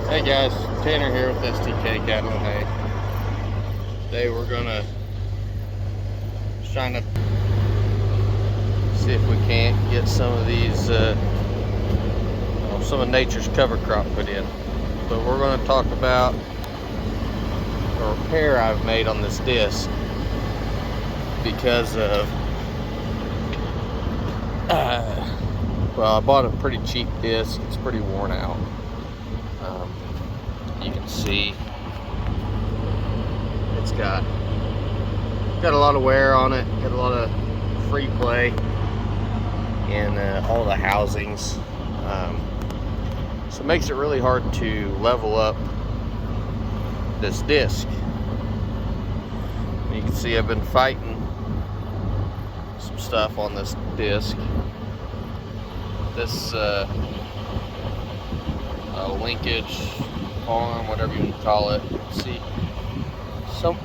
Hey guys, Tanner here with STK Cattle and Hay. Today we're gonna trying to see if we can't get some of these, some of nature's cover crop put in. But we're gonna talk about a repair I've made on this disc because of, well, I bought a pretty cheap disc. It's pretty worn out. You can see it's got a lot of wear on it, got a lot of free play in all the housings, so it makes it really hard to level up this disc. You can see I've been fighting some stuff on this disc. This linkage arm, whatever you want to call it. See,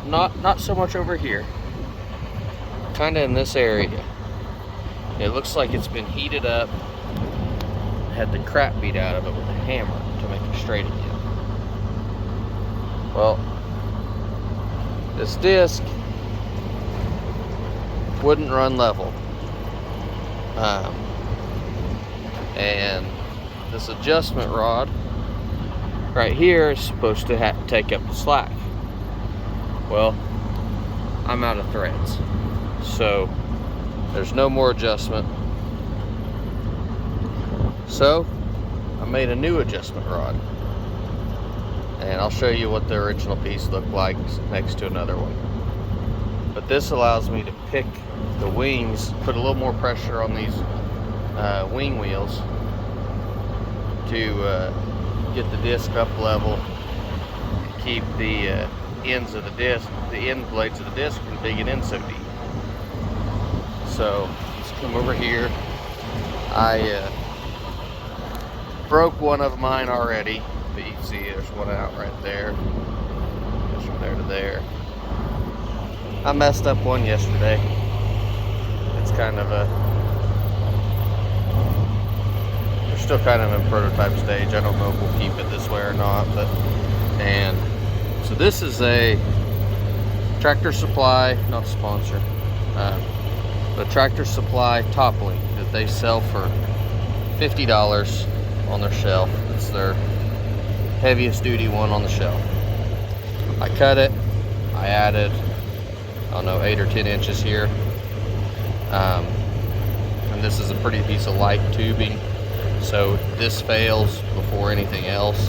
not so much over here, kind of in this area. It looks like it's been heated up, had the crap beat out of it with a hammer to make it straight again. Well, this disc wouldn't run level, and this adjustment rod right here is supposed to take up the slack. Well, I'm out of threads, so there's no more adjustment. So I made a new adjustment rod, and I'll show you what the original piece looked like next to another one. But this allows me to pick the wings, put a little more pressure on these wing wheels to get the disc up level, keep the ends of the disc, the end blades of the disc from digging in so deep. So let's come over here. I broke one of mine already, but you can see there's one out right there. Goes from there to there. I messed up one yesterday. It's kind of still kind of in prototype stage. I don't know if we'll keep it this way or not, and so this is a Tractor Supply, not a sponsor, but Tractor Supply top link that they sell for $50 on their shelf. It's their heaviest duty one on the shelf. I cut it, I added, I don't know, 8 or 10 inches here, and this is a pretty piece of light tubing. So this fails before anything else,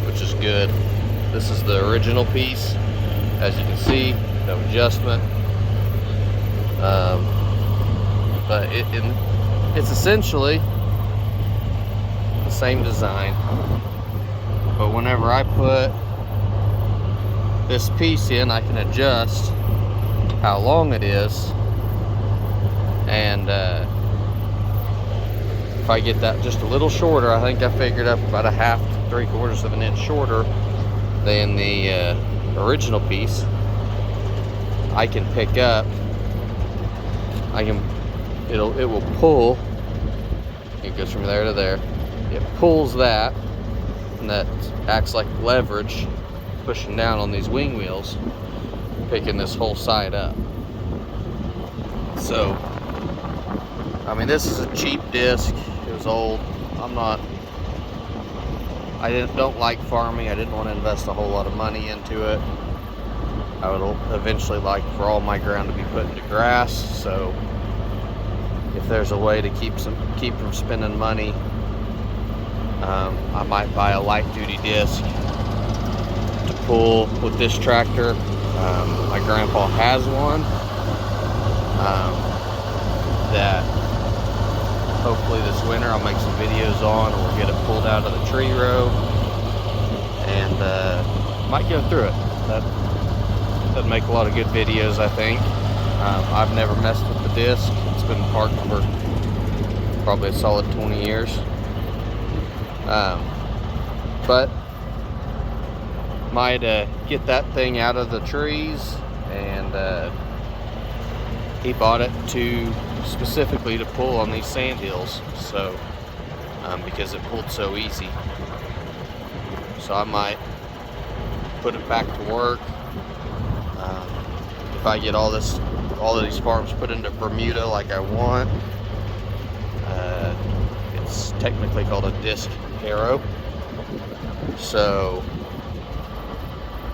which is good. This is the original piece. As you can see, no adjustment. But it's essentially the same design. But whenever I put this piece in, I can adjust how long it is, and if I get that just a little shorter, I think I figured up about a 1/2 to 3/4 of an inch shorter than the original piece, I can pick up. It will pull. It goes from there to there. It pulls that, and that acts like leverage, pushing down on these wing wheels, picking this whole side up. So, I mean, this is a cheap disc. It was old. I don't like farming. I didn't want to invest a whole lot of money into it. I would eventually like for all my ground to be put into grass. So if there's a way to keep from spending money, I might buy a light duty disc to pull with this tractor. My grandpa has one that hopefully this winter I'll make some videos on, or we'll get it pulled out of the tree row, and might go through it. That doesn't make a lot of good videos, I think. I've never messed with the disc. It's been parked for probably a solid 20 years. But might get that thing out of the trees, and he bought it specifically to pull on these sand hills, so because it pulled so easy. So I might put it back to work. If I get all of these farms put into Bermuda like I want, it's technically called a disc harrow. So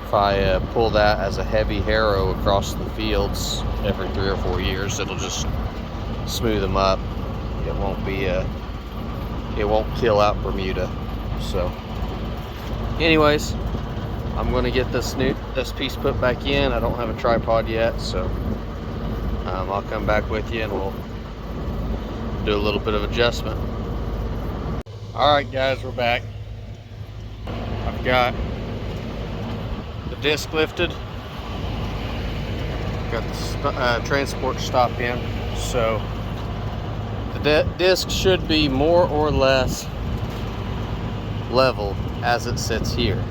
if I pull that as a heavy harrow across the fields every 3 or 4 years, it'll just smooth them up. It won't kill out Bermuda. So anyways, I'm going to get this piece put back in. I don't have a tripod yet, so I'll come back with you and we'll do a little bit of adjustment. Alright guys, we're back. I've got the disc lifted, got the transport stop in, so the disc should be more or less level as it sits here.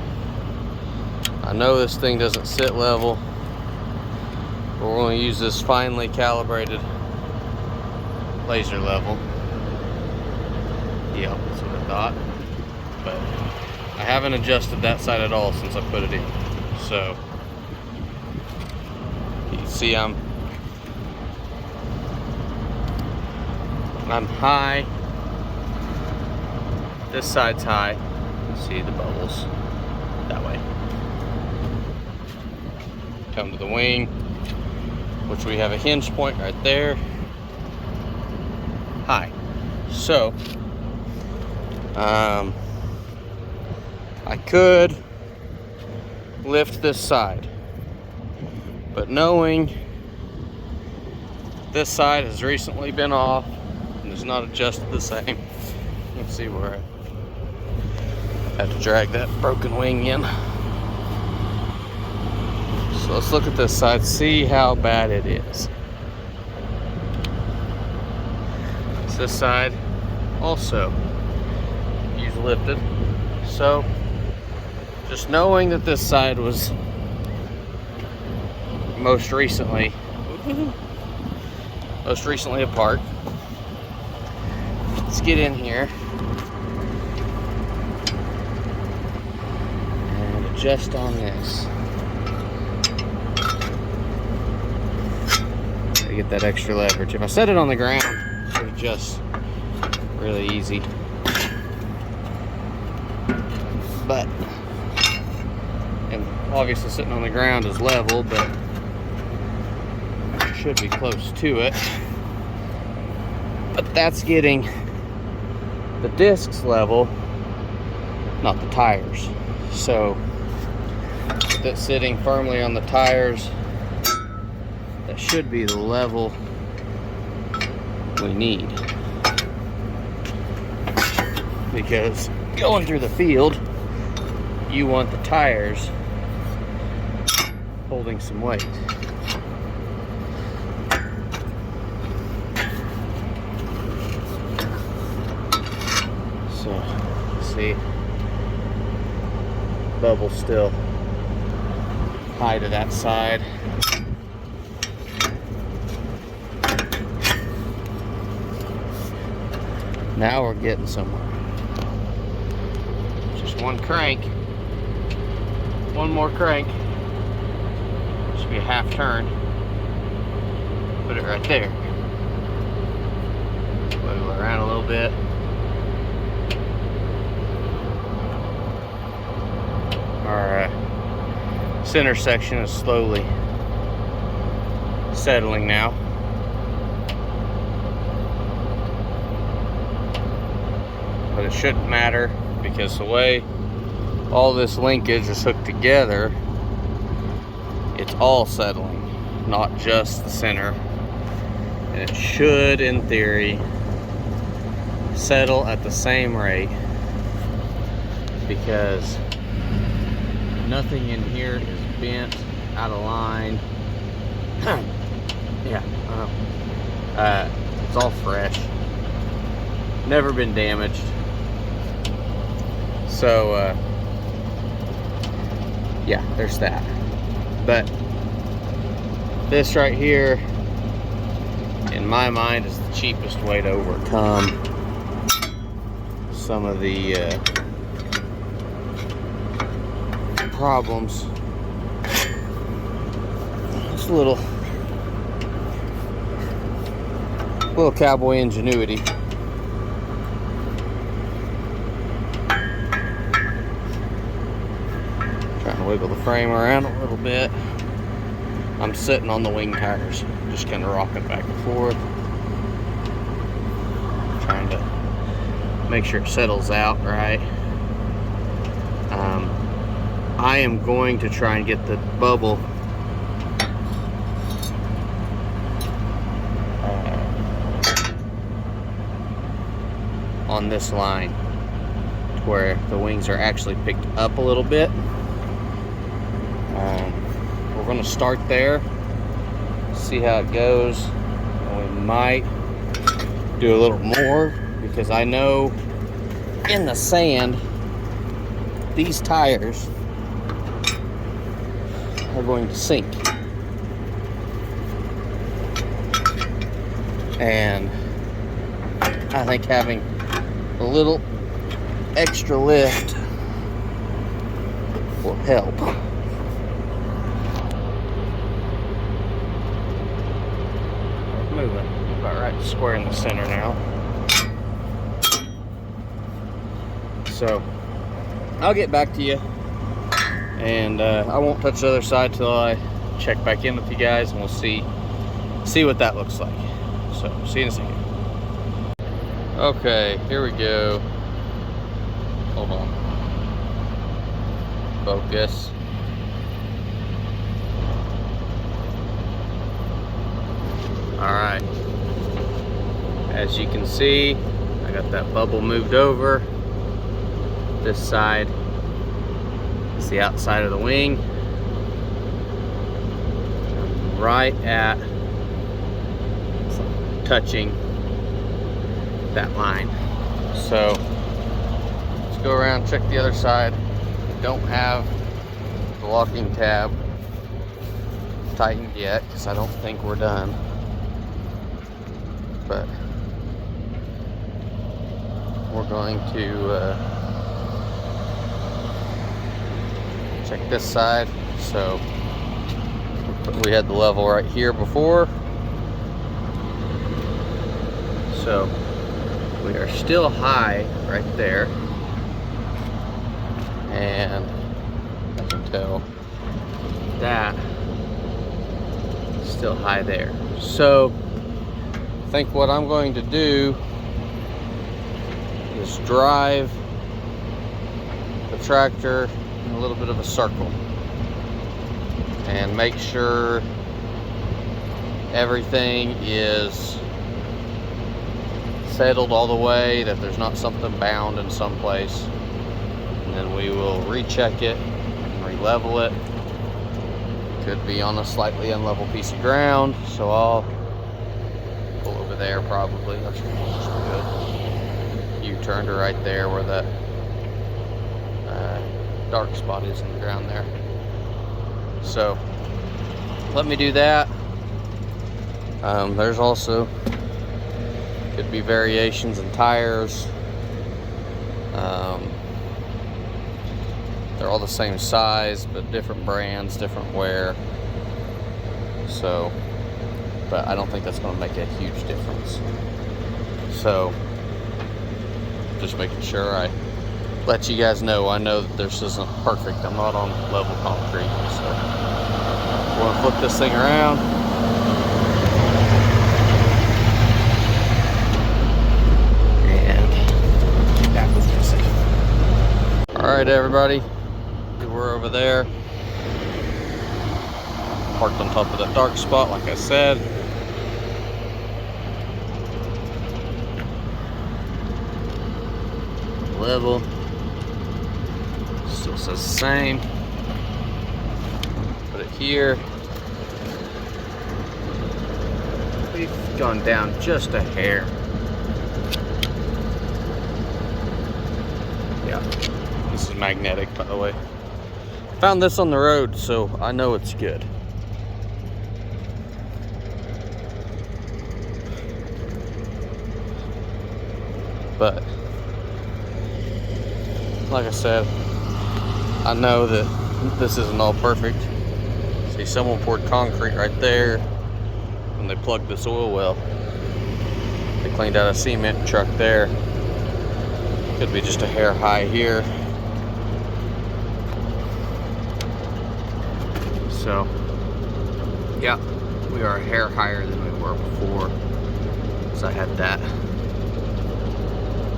I know this thing doesn't sit level, but we're going to use this finely calibrated laser level. Yep, that's what I thought. But I haven't adjusted that side at all since I put it in. So you can see I'm high. This side's high. See the bubbles that way. Come to the wing, which we have a hinge point right there. High. So I could lift this side, but knowing this side has recently been off and is not adjusted the same. Let's see where I had to drag that broken wing in. So let's look at this side, see how bad it is. So this side also is lifted. So just knowing that this side was most recently apart, let's get in here and adjust on this. To get that extra leverage. If I set it on the ground, it would adjust really easy. But, and obviously sitting on the ground is level, but should be close to it. But that's getting the discs level, not the tires. So, with it sitting firmly on the tires, that should be the level we need. Because going through the field, you want the tires holding some weight. So, see, bubble still high to that side. Now we're getting somewhere. Just one crank. One more crank. Should be a half turn. Put it right there. Wiggle it around a little bit. Our center section is slowly settling now. But it shouldn't matter because the way all this linkage is hooked together, it's all settling, not just the center. And it should, in theory, settle at the same rate because nothing in here is bent, out of line. Yeah, it's all fresh, never been damaged. So yeah, there's that. But this right here, in my mind, is the cheapest way to overcome some of the problems. Just a little cowboy ingenuity. Trying to wiggle the frame around a little bit. I'm sitting on the wing tires, just kind of rocking back and forth, trying to make sure it settles out right. I am going to try and get the bubble on this line where the wings are actually picked up a little bit. We're going to start there, see how it goes, and we might do a little more, because I know in the sand these tires are going to sink, and I think having a little extra lift will help. Moving about right square in the center now. So I'll get back to you, and I won't touch the other side till I check back in with you guys, and we'll see what that looks like. So see you in a second. Okay, here we go. Hold on. Focus. Alright. As you can see, I got that bubble moved over. This side is the outside of the wing. Right at touching that line. So let's go around, check the other side. Don't have the locking tab tightened yet, because I don't think we're done. But we're going to check this side. So we had the level right here before, so we are still high right there, and I can tell that still high there. So I think what I'm going to do is drive the tractor in a little bit of a circle and make sure everything is settled all the way, that there's not something bound in some place, and then we will recheck it and re-level it. Could be on a slightly unlevel piece of ground, so I'll pull over there probably. That's good. U-turn to right there where that dark spot is in the ground there. So let me do that. There's also could be variations in tires. They're all the same size, but different brands, different wear. So, but I don't think that's going to make a huge difference. So, just making sure I let you guys know. I know that this isn't perfect. I'm not on level concrete, so we're going to flip this thing around. And that was missing. All right, everybody. We're over there. Parked on top of that dark spot, like I said. Level. Still says the same. Put it here. We've gone down just a hair. Yeah. This is magnetic, by the way. Found this on the road, so I know it's good. But like I said, I know that this isn't all perfect. See, someone poured concrete right there when they plugged this oil well. They cleaned out a cement truck there. Could be just a hair high here. So, yeah, we are a hair higher than we were before. So I had that,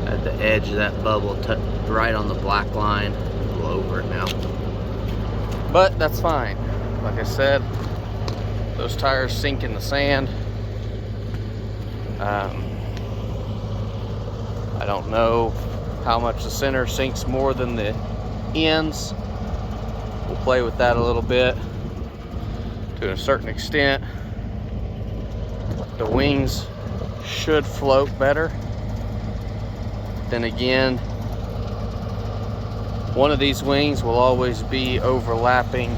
at the edge of that bubble, right on the black line. A little over it now. But that's fine. Like I said, those tires sink in the sand. I don't know how much the center sinks more than the ends. We'll play with that a little bit. To a certain extent, the wings should float better. Then again, one of these wings will always be overlapping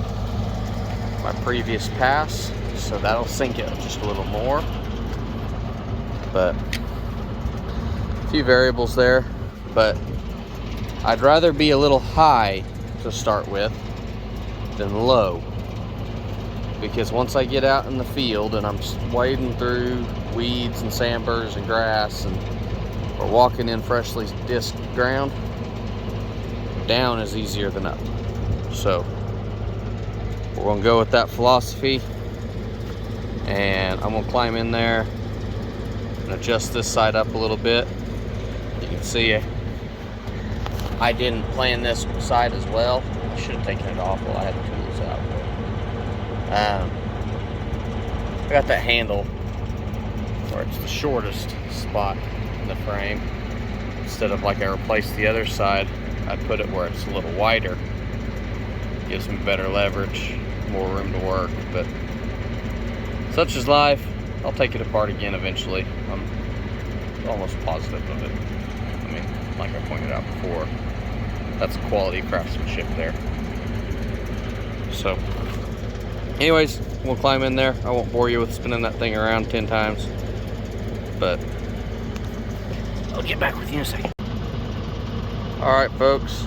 my previous pass, so that'll sink it just a little more. But a few variables there, but I'd rather be a little high to start with than low, because once I get out in the field and I'm wading through weeds and sandburrs and grass, and we're walking in freshly disked ground, down is easier than up. So we're gonna go with that philosophy, and I'm gonna climb in there and adjust this side up a little bit. You can see I didn't plan this side as well. I should have taken it off while I had the tools out. I got that handle where it's the shortest spot in the frame. Instead of like I replaced the other side, I put it where it's a little wider. Gives me better leverage, more room to work. But such is life. I'll take it apart again eventually. I'm almost positive of it. I mean, like I pointed out before, that's quality craftsmanship there. So anyways, we'll climb in there. I won't bore you with spinning that thing around 10 times, but I'll get back with you in a second. All right, folks,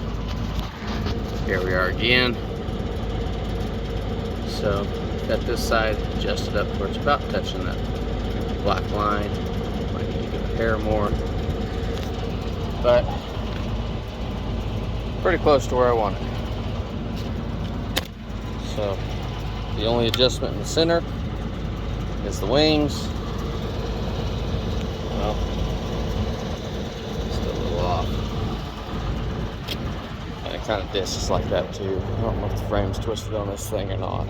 here we are again. So got this side adjusted up where it's about touching that black line. Might need to give a hair more, but pretty close to where I want it. So the only adjustment in the center is the wings. Well, still a little off. And it kind of discs like that too. I don't know if the frame's twisted on this thing or not.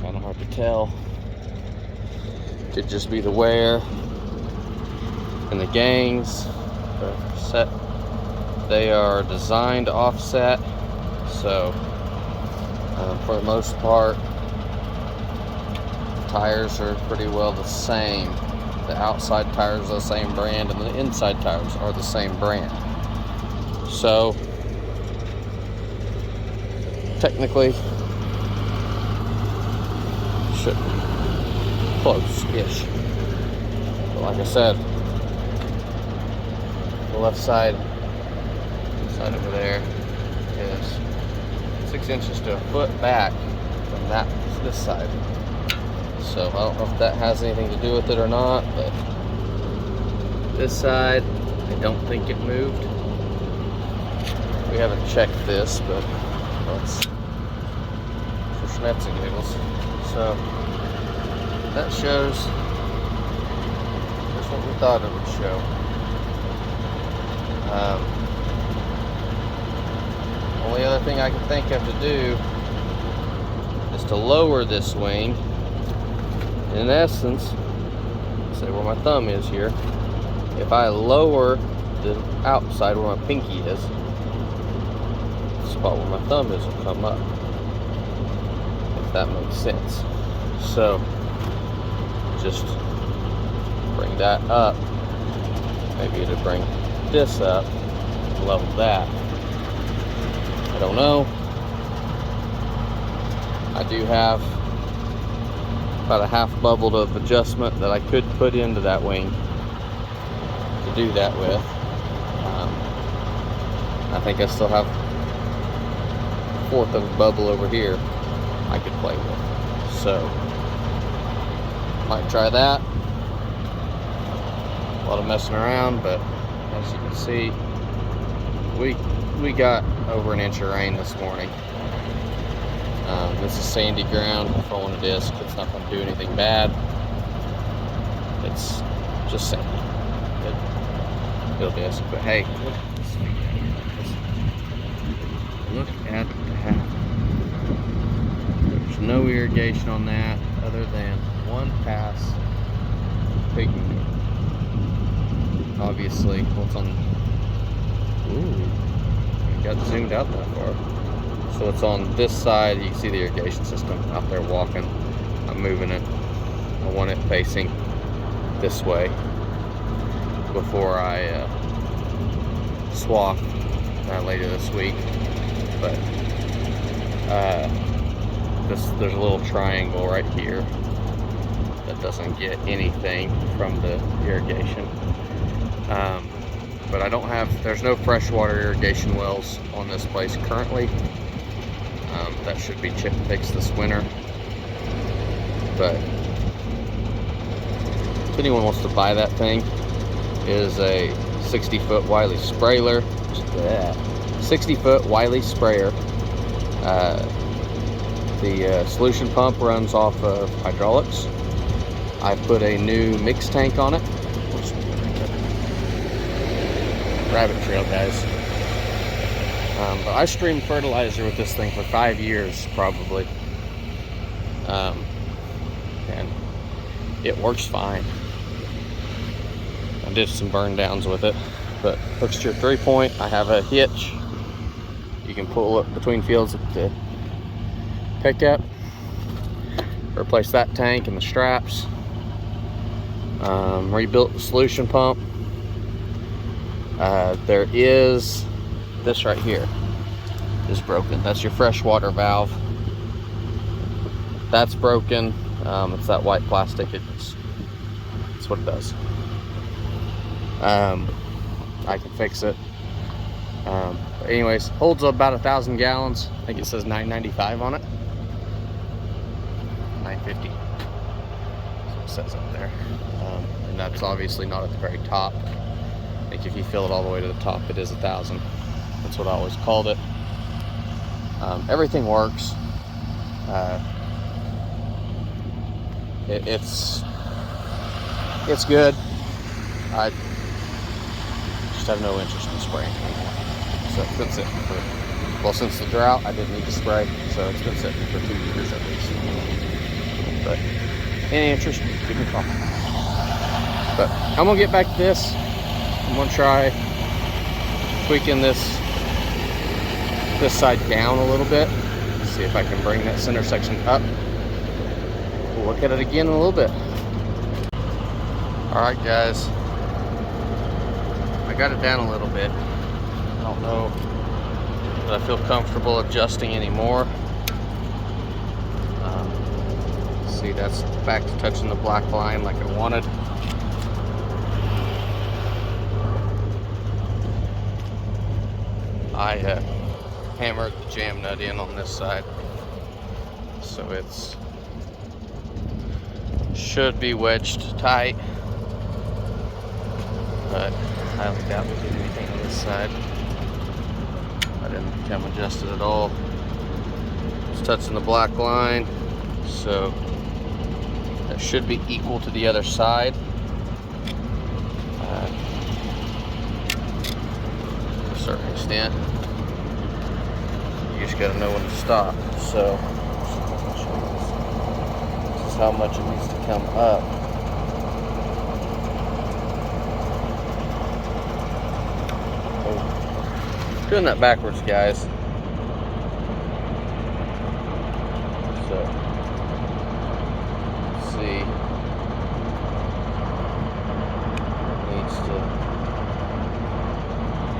Kind of hard to tell. Could just be the wear. And the gangs are set. They are designed to offset, so for the most part, tires are pretty well the same. The outside tires are the same brand, and the inside tires are the same brand. So technically, should be close-ish. But like I said, the left side over there is 6 inches to a foot back from this side. So I don't know if that has anything to do with it or not, but this side, I don't think it moved. We haven't checked this, but let's, for schmets and giggles. So that shows just what we thought it would show. Only other thing I can think of to do is to lower this wing. In essence, say where my thumb is here, if I lower the outside where my pinky is, the spot where my thumb is will come up, if that makes sense. So just bring that up. Maybe it'll bring this up, level that. I don't know. I do have about a half bubble of adjustment that I could put into that wing to do that with. I think I still have 1/4 of a bubble over here I could play with. So might try that. A lot of messing around, but as you can see, we got over an inch of rain this morning. This is sandy ground, rolling a disc. It's not going to do anything bad. It's just sandy. Good disc. But hey, look at that. There's no irrigation on that other than one pass pigment. Obviously, what's on? Ooh, got zoomed out that far. So it's on this side. You can see the irrigation system out there walking. I'm moving it. I want it facing this way before I swap later this week. But there's a little triangle right here that doesn't get anything from the irrigation. But I don't have, there's no freshwater irrigation wells on this place currently. That should be fixed this winter. But if anyone wants to buy that thing, it is a 60-foot Wiley sprayer. 60-foot Wiley sprayer. The solution pump runs off of hydraulics. I put a new mix tank on it. Rabbit trail, guys. But I streamed fertilizer with this thing for 5 years, probably. And it works fine. I did some burn downs with it, but hooks to your 3-point. I have a hitch. You can pull it between fields at the pickup. Replace that tank and the straps. Rebuilt the solution pump. There is this right here is broken. That's your freshwater valve. That's broken. It's that white plastic. That's what it does. I can fix it. But anyways, holds about 1,000 gallons. I think it says 995 on it. 950. That's what it says up there. And that's obviously not at the very top. I think if you fill it all the way to the top, it is 1,000. That's what I always called it. Everything works. It's good. I just have no interest in spraying anymore. So it's been sitting for, well, since the drought, I didn't need to spray. So it's been sitting for 2 years at least. But any interest, give me a call. But I'm gonna get back to this. I'm gonna try tweaking this side down a little bit. See if I can bring that center section up. We'll look at it again in a little bit. All right, guys. I got it down a little bit. I don't know that I feel comfortable adjusting anymore. See, that's back to touching the black line like I wanted. I hammered the jam nut in on this side, so it's should be wedged tight, but I highly doubt we did anything on this side. I didn't become adjusted at all. It's touching the black line, so that should be equal to the other side. To a certain extent. You just gotta know when to stop. So this is how much it needs to come up. Oh. Doing that backwards, guys. So let's see. It needs to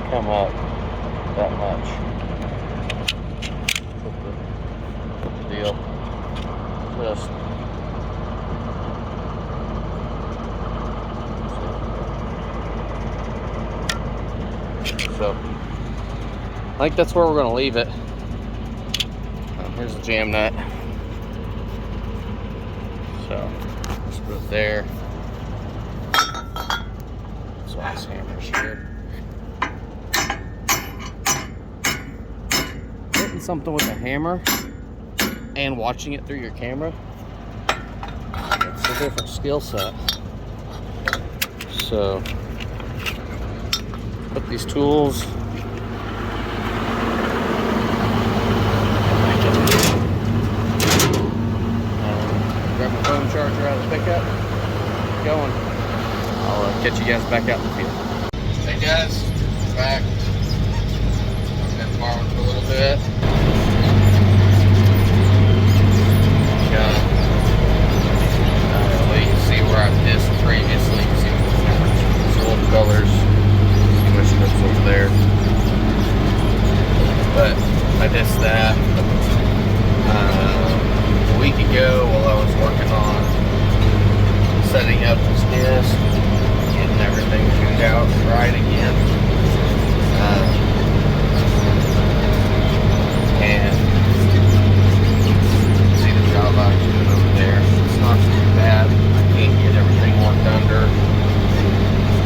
come up that much. Deal. Just so I think that's where we're going to leave it. Here's the jam nut. So just put it there. That's why this hammer's here. Hitting something with a hammer and watching it through your camera, it's a different skill set. So put these tools grab my phone charger out of the pickup, going. I'll catch you guys back out in the field. Hey guys, back. I've been farming for a little bit. Well, you can see where I've dissed previously. You can see the old colors. See my strips over there. But I dissed that a week ago while I was working on setting up this disc, getting everything tuned out right again. And see the job I was doing over there. It's not too bad. I can't get everything worked under.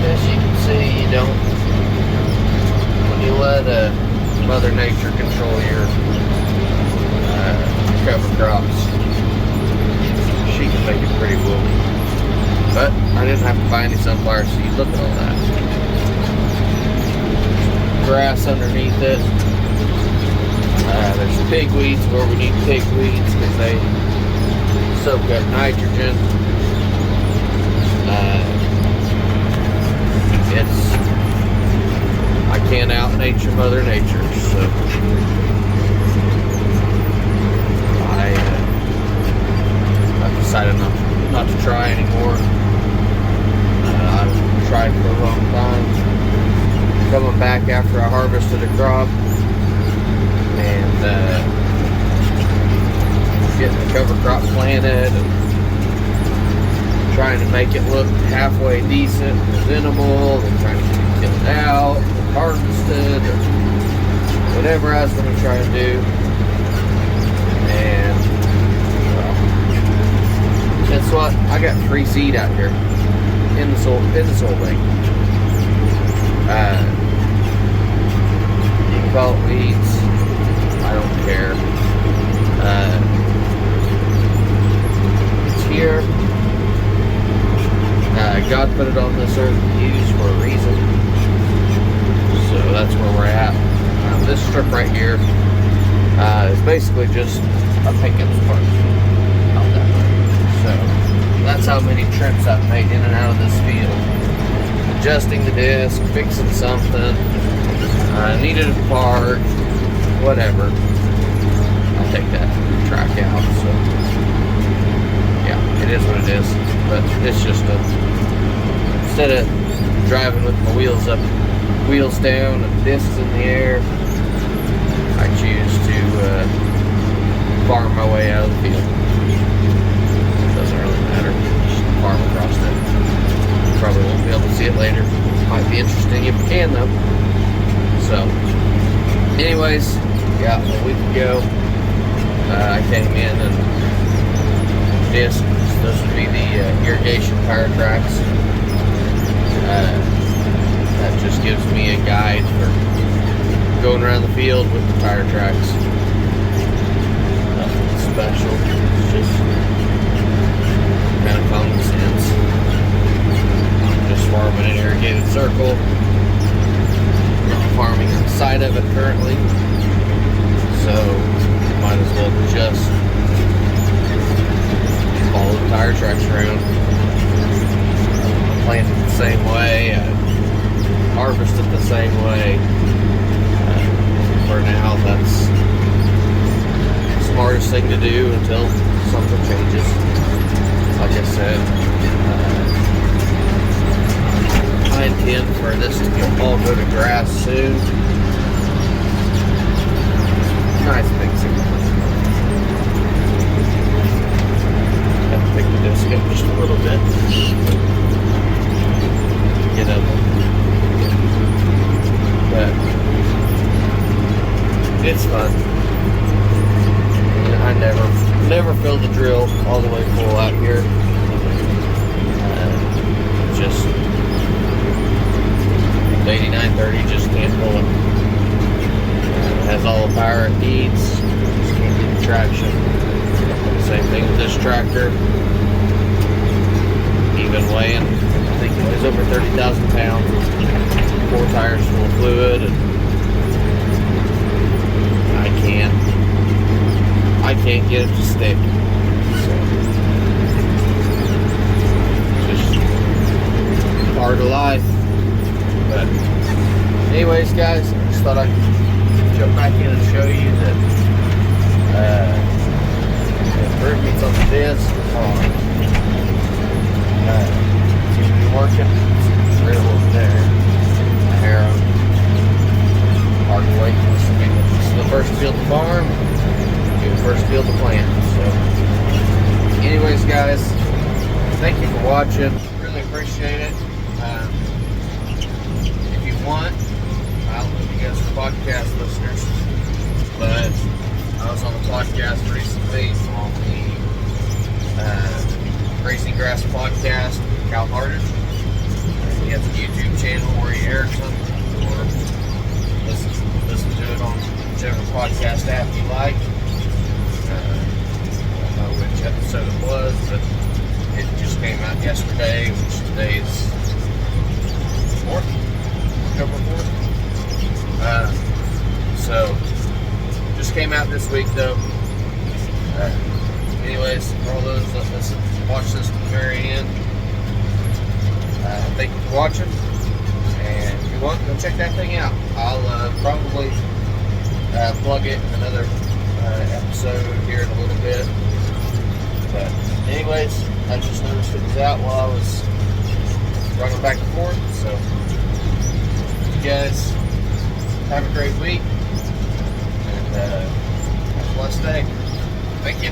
As you can see, you don't. When you let Mother Nature control your cover crops, she can make it pretty woolly. But I didn't have to buy any sunflower seed. Look at all that. Grass underneath it. There's pigweeds where we need pigweeds because they soak up nitrogen. I can't out nature Mother Nature, so I've decided not to try anymore. I've tried for a long time. Coming back after I harvested a crop and getting the cover crop planted and trying to make it look halfway decent and presentable, and trying to get it killed out and harvested or whatever I was going to try to do. And well, guess what? I got free seed out here in the soil bank. You can call it weeds. I don't care. It's here. God put it on this earth to use for a reason. So that's where we're at. This strip right here is basically just a pickup part out that way. So that's how many trips I've made in and out of this field. Adjusting the disc, fixing something, needed a part, whatever. I'll take that track out. So yeah, it is what it is. But it's just instead of driving with my wheels down and discs in the air, I choose to farm my way out of the field. It doesn't really matter. Just farm across it. Probably won't be able to see it later. Might be interesting if we can though. So, anyways, yeah, a week ago, I came in and disc. Those would be the irrigation tire tracks. That just gives me a guide for going around the field with the tire tracks. Nothing special. It's just kind of common sense. I'm just farming an irrigated circle. I'm not farming on the side of it currently. So might as well just follow the tire tracks around. Plant it the same way, harvest it the same way. For now, that's the smartest thing to do until something changes. Like I said, I intend for this to all go to grass soon. Nice big signal. Pick the disc up just a little bit. Get up. But it's fun. never fill the drill all the way full out here. Just 8930 just can't pull it. It has all the power it needs, just can't get the traction. Same thing with this tractor. Even weighing, I think it weighs over 30,000 pounds. 4 tires full of fluid, and I can't get it to stick. So, just part of life. But anyways, guys, I just thought I'd jump back in and show you that the improvements on the disc are seem to be working. It's real over there. I hear them. Hard to wait. This is the first field to farm. The first field to plant. So, anyways, guys, thank you for watching. Really appreciate it. If you want, I don't know if you guys are podcast listeners, but I was on the podcast recently on the Racing Grass podcast, Cal Harden. He has a YouTube channel where he airs them, or listen to it on whichever podcast app you like. I don't know which episode it was, but it just came out yesterday, which today is 4th, October 4th. So, just came out this week though. Anyways, for all those that watch this to the very end, thank you for watching. And if you want, go check that thing out. I'll probably plug it in another episode here in a little bit. But anyways, I just noticed it was out while I was running back and forth. So you guys have a great week and have a blessed day. Thank you.